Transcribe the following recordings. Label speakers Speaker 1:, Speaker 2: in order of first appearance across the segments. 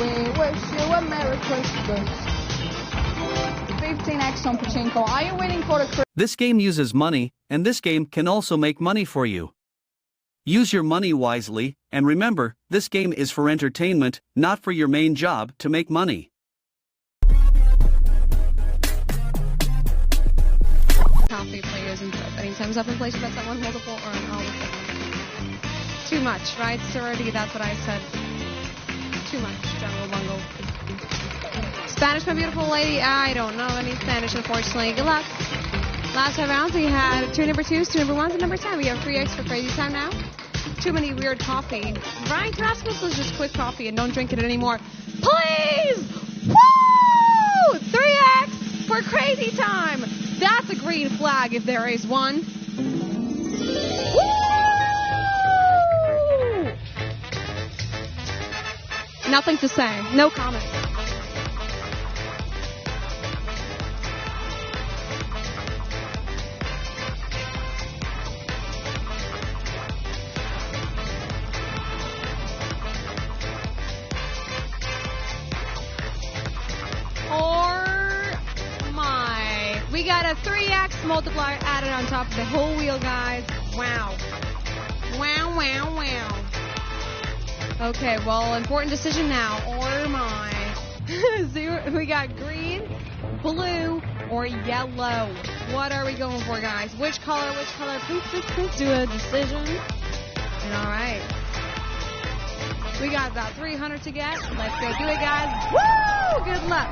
Speaker 1: We wish you a Merry Christmas. 15x on Pachinko. Are you waiting for the...
Speaker 2: This game uses money, and this game can also make money for you. Use your money wisely, and remember, this game is for entertainment, not for your main job to make money.
Speaker 3: Coffee players and betting times up in place. Bet that one multiple or an all. Too much, right? Sorority, that's what I said. Too much, General Bungle. Spanish, my beautiful lady. I don't know any Spanish, unfortunately. Good luck. Last 5 rounds, we had 2 number 2s, 2 number 1s, and number 10. We have 3x for crazy time now. Too many weird coffee. Right, Rasmus is just quick coffee and don't drink it anymore. Please! Woo! 3x for crazy time. That's a green flag if there is one. Woo! Nothing to say. No comment. We got a 3x multiplier added on top of the whole wheel, guys. Wow. Wow, wow, wow. Okay, well, important decision now. Or my. We got green, blue, or yellow. What are we going for, guys? Which color? Please do a decision. And all right. We got about 300 to get. Let's go do it, guys. Woo! Good luck.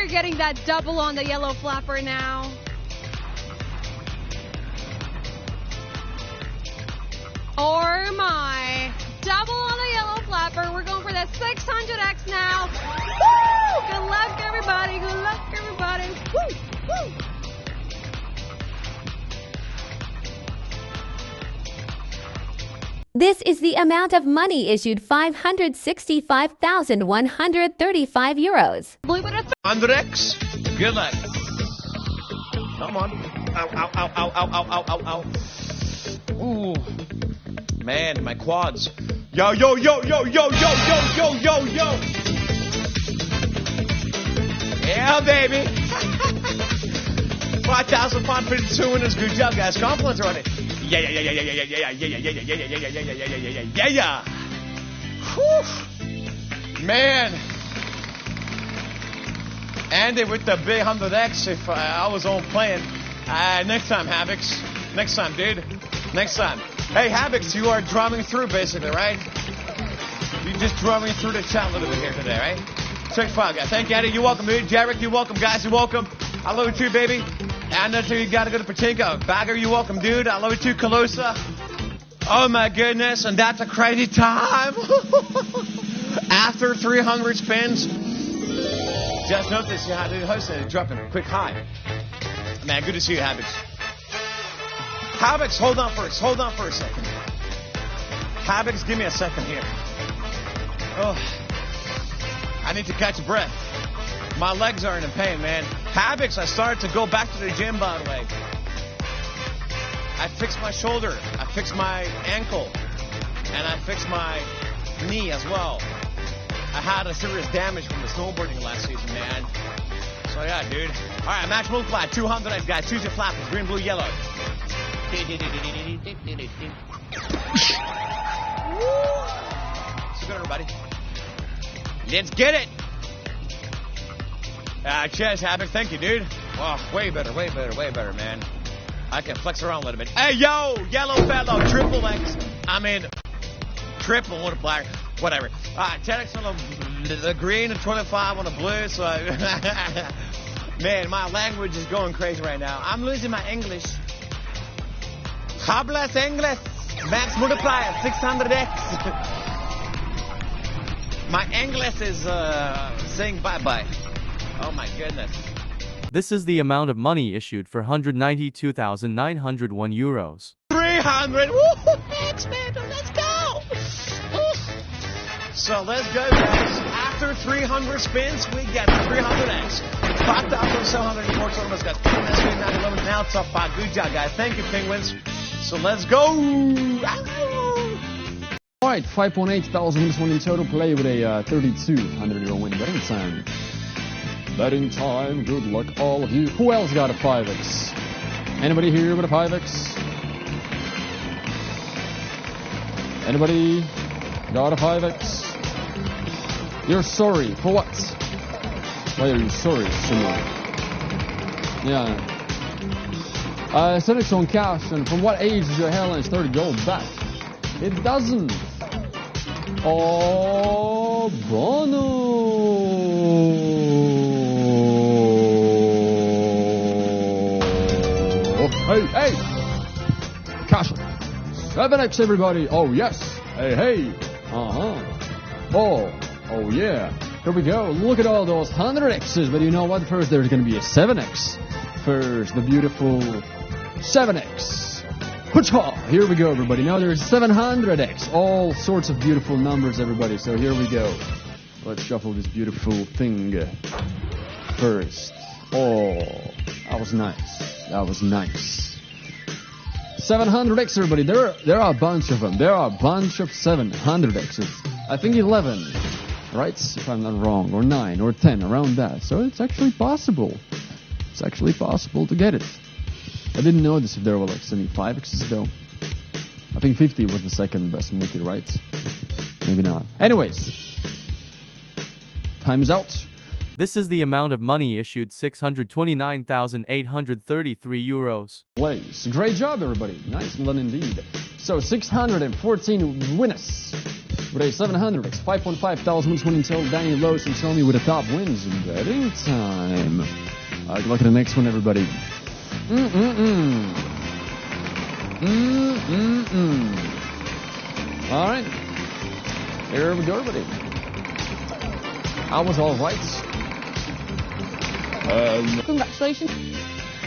Speaker 3: Getting that double on the yellow flapper now. Or my double on the yellow flapper. We're going for that 600x now. Woo! Good luck, everybody. Good luck, everybody. Woo! Woo!
Speaker 4: This is the amount of money issued, 565,135 euros.
Speaker 5: 100x. Good luck. Come on. Ow, ow, ow, ow, ow, ow, ow, ow, ow. Ooh. Man, my quads. Yo, yo, yo, yo, yo, yo, yo, yo, yo, yo. Yeah, baby. 5,552 winners. Good job, guys. Compliments are on it. Yeah, yeah, yeah, yeah, yeah, yeah, yeah, yeah, yeah, yeah, yeah, yeah, yeah, yeah, yeah, yeah, yeah, yeah, yeah. Whew. Man. Andy with the big 100x if I was on playing. Next time, Havocs. Next time, dude. Next time. Hey, Havocs, you are drumming through, basically, right? You're just drumming through the chat a little bit here today, right? Check 5, guys. Thank you, Andy. You're welcome, dude. Jarek, you're welcome. Guys, you're welcome. I love you too, baby. And that's you got to go to Pachinko. Bagger, you're welcome, dude. I love you too, Colosa. Oh, my goodness. And that's a crazy time. After 300 spins. Just noticed you had the host dropping a quick high. Man, good to see you, Havocs. Havocs, hold on first. Hold on for a second. Havocs, give me a second here. Oh, I need to catch a breath. My legs aren't in pain, man. Havocs, I started to go back to the gym, by the way. I fixed my shoulder. I fixed my ankle. And I fixed my knee as well. I had a serious damage from the snowboarding last season, man. So, yeah, dude. All right, match multiply. 200, guys. Choose your flappers. Green, blue, yellow. So good, everybody. Let's get it. Cheers, Havoc. Thank you, dude. Wow, way better, man. I can flex around a little bit. Hey, yo, yellow fellow, triple X. I mean, triple multiplier, whatever. 10X on the green and 25 on the blue. So, man, my language is going crazy right now. I'm losing my English. Hablas English. Max multiplier, 600X. My English is saying bye-bye. Oh, my goodness.
Speaker 6: This is the amount of money issued for 192,901 euros.
Speaker 5: 300. Woo! Thanks, man. Let's go. Woo. So let's go, guys. After 300 spins, we get 300x. 5,704 tournaments, got 2 SB 911. Now it's up 5. Good job, guys. Thank you, Penguins. So let's go.
Speaker 7: Alright, 5,800 minutes won in total. Play with a 3,200 win betting time. Betting time. Good luck, all of you. Who else got a 5x? Anybody here with a 5x? Anybody got a 5x? You're sorry. For what? Why are you sorry, Simon? Yeah. 7x on cash, and from what age does your hairline start to go back? It doesn't. Oh, Bono. Hey. Cash. 7x, everybody. Oh, yes. Hey. Oh, yeah. Here we go. Look at all those 100x's. But you know what? First, there's going to be a 7x. First, the beautiful 7x. Here we go, everybody. Now there's 700x. All sorts of beautiful numbers, everybody. So here we go. Let's shuffle this beautiful thing first. Oh, that was nice. 700x, everybody. There are a bunch of them. There are a bunch of 700x's. I think 11, right? If I'm not wrong. Or 9 or 10, around that. So it's actually possible. It's actually possible to get it. I didn't notice if there were like 75x's though. I think 50 was the second best multi, right? Maybe not. Anyways. Time's out.
Speaker 6: This is the amount of money issued, 629,833 euros.
Speaker 7: Place. Great job, everybody. Nice one indeed. So 614 winners. With a 700x, 5,500 wins winning total. Danny Lowe's and Tommy with the top wins in betting time. Good luck at the next one, everybody. Alright. Here we go, everybody. I was alright.
Speaker 1: Congratulations.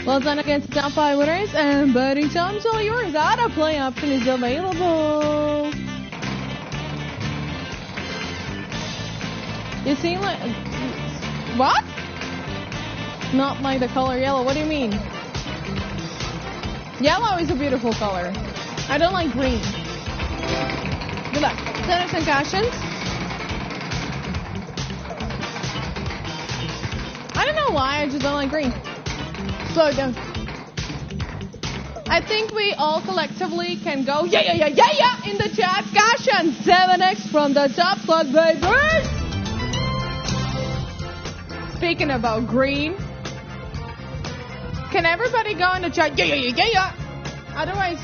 Speaker 1: Well done against the top 5 winners, and betting time's all yours. Auto play option is available. You seem like... What? Not like the color yellow. What do you mean? Yellow is a beautiful color. I don't like green. Good luck. Send some questions. I don't know why, I just don't like green. Slow it down. I think we all collectively can go yeah in the chat. Caution, 7x from the top slot, baby. Speaking about green, can everybody go in the chat? Yeah. Otherwise,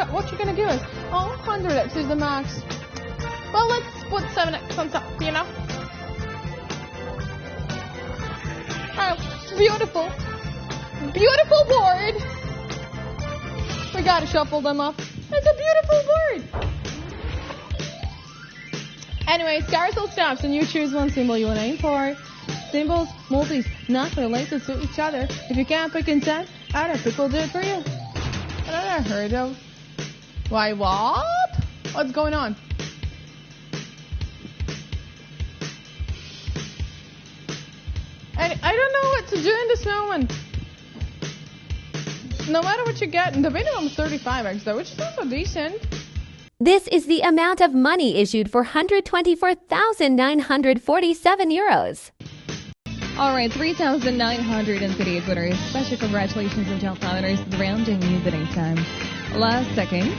Speaker 1: what you're gonna do is, 100x is the max. Well, let's put 7x on top, you know? Oh, beautiful. Beautiful board. We gotta shuffle them up. It's a beautiful board. Anyways, carousel stops and you choose one symbol you want to aim for. Symbols, multis, not related to each other. If you can't pick intent, other people do it for you. I never heard of. Why, what? What's going on? I don't know what to do in this moment. No matter what you get, the minimum is 35x though, which is also decent.
Speaker 4: This is the amount of money issued for 124,947 euros.
Speaker 8: Alright, 3,938 winners. Special congratulations and top winners rounding new bidding time. Last second.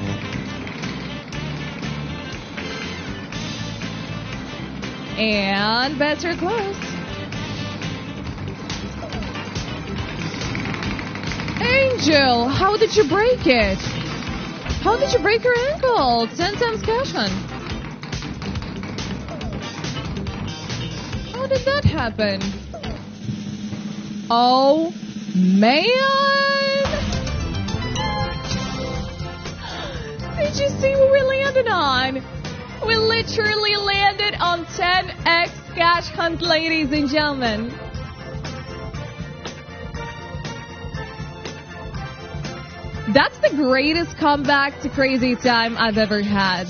Speaker 8: And bets are closed. Angel, how did you break it? How did you break your ankle? 10 times cash on. How did that happen? Oh, man! Did you see what we landed on? We literally landed on 10x cash hunt, ladies and gentlemen. That's the greatest comeback to crazy time I've ever had.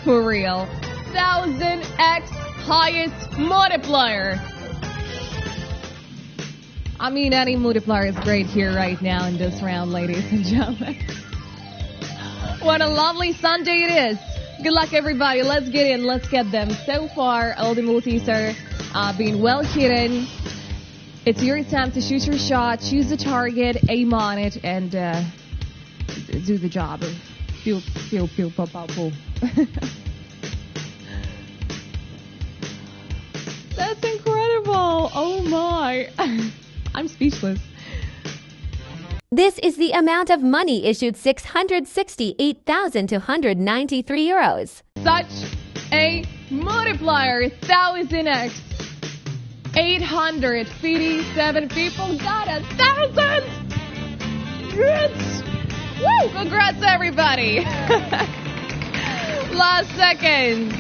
Speaker 8: For real. 1000x highest multiplier. I mean, any multiplier is great here right now in this round, ladies and gentlemen. What a lovely Sunday it is. Good luck, everybody. Let's get in. Let's get them. So far, all the multis are being well hidden. It's your time to shoot your shot, choose the target, aim on it, and do the job. Pew, pew, pew, pow, pow, pow. That's incredible. Oh, my. I'm speechless.
Speaker 4: This is the amount of money issued 668,293 euros.
Speaker 8: Such a multiplier, 1000x. 857 people got 1,000. Yes. Woo! Congrats, everybody. Last second.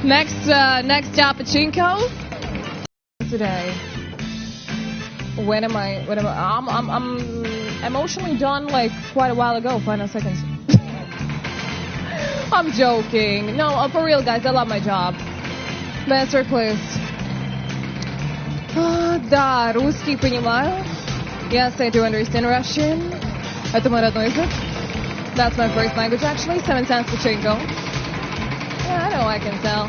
Speaker 8: Next up, Pachinko. Today. When am I? I'm emotionally done like quite a while ago. Final seconds. I'm joking. No, for real, guys. I love my job. Answer, please. Да, русский понимаю. Yes, I do understand Russian. Это мой родной язык. That's my first language, actually. 7 cents Pachinko. Yeah, I know I can tell.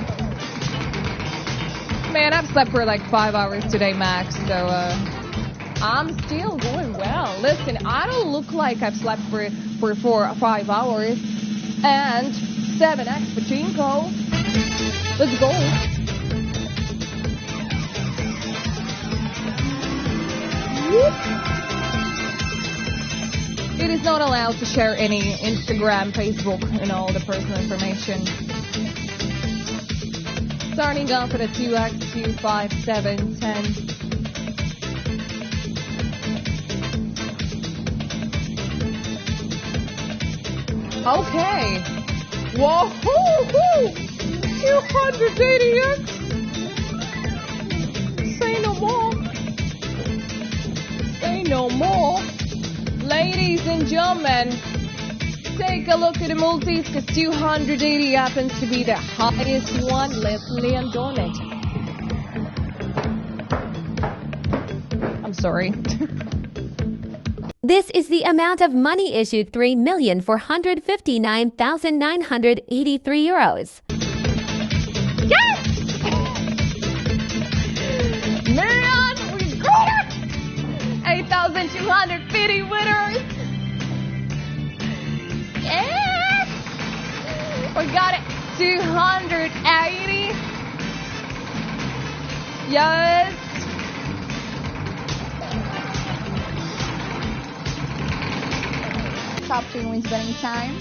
Speaker 8: Man, I've slept for like 5 hours today, max. So, I'm still going well. Listen, I don't look like I've slept for 4 or 5 hours. And 7x Pachinko. Let's go. It is not allowed to share any Instagram, Facebook, and all the personal information. Starting off at a 2x, 2, 5, 7, 10. Okay. Whoa-hoo-hoo! 280x. Say no more. Say no more. Ladies and gentlemen, take a look at the multis because 280 happens to be the highest one. Let's land on it. I'm sorry.
Speaker 4: This is the amount of money issued 3,459,983 euros.
Speaker 8: Yes! Man, we got it! 8,250 winners! Yes! We got it! 280! Yes! Top 2 wins betting time.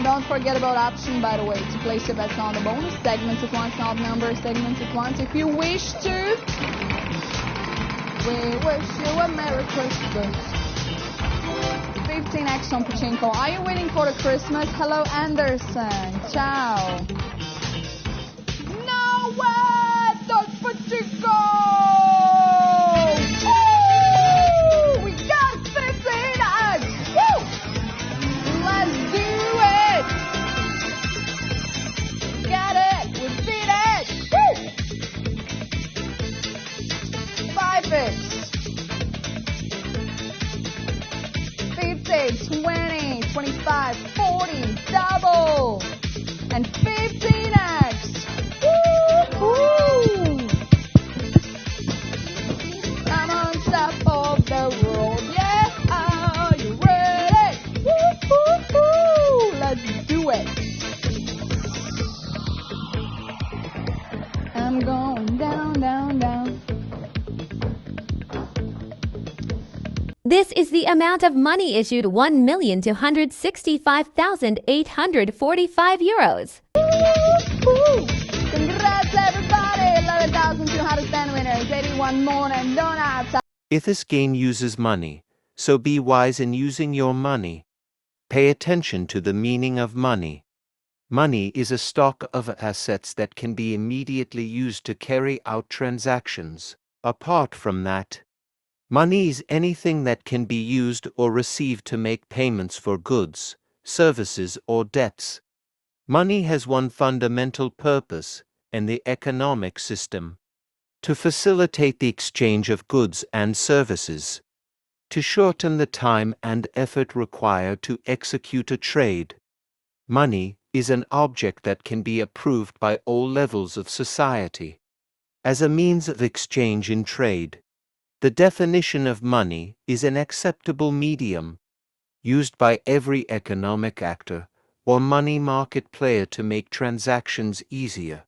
Speaker 8: Don't forget about option, by the way, to place your bets on the bonus segments if once, not number segments if once. If you wish to, we wish you a Merry Christmas. 15x on Pachinko. Are you waiting for the Christmas? Hello, Anderson. Ciao. No way! That's Pachinko! Woo! We got 15x! Woo! Let's do it! Got it! We beat it! Woo! 5x. 50, 20, 25, 40, double! And 15x! Woo-hoo! I'm on top of the world, yeah! Are you ready? Woo-hoo-hoo! Let's do it! I'm going down, down, down.
Speaker 4: This is the amount of money issued 1,265,845 euros.
Speaker 8: Woo-hoo! Congrats, everybody! 11,210 winners, 81 more and donuts.
Speaker 9: If this game uses money, so be wise in using your money. Pay attention to the meaning of money. Money is a stock of assets that can be immediately used to carry out transactions. Apart from that, Money is anything that can be used or received to make payments for goods, services, or debts. Money has one fundamental purpose in the economic system: to facilitate the exchange of goods and services, to shorten the time and effort required to execute a trade. Money is an object that can be approved by all levels of society as a means of exchange in trade. The definition of money is an acceptable medium used by every economic actor or money market player to make transactions easier.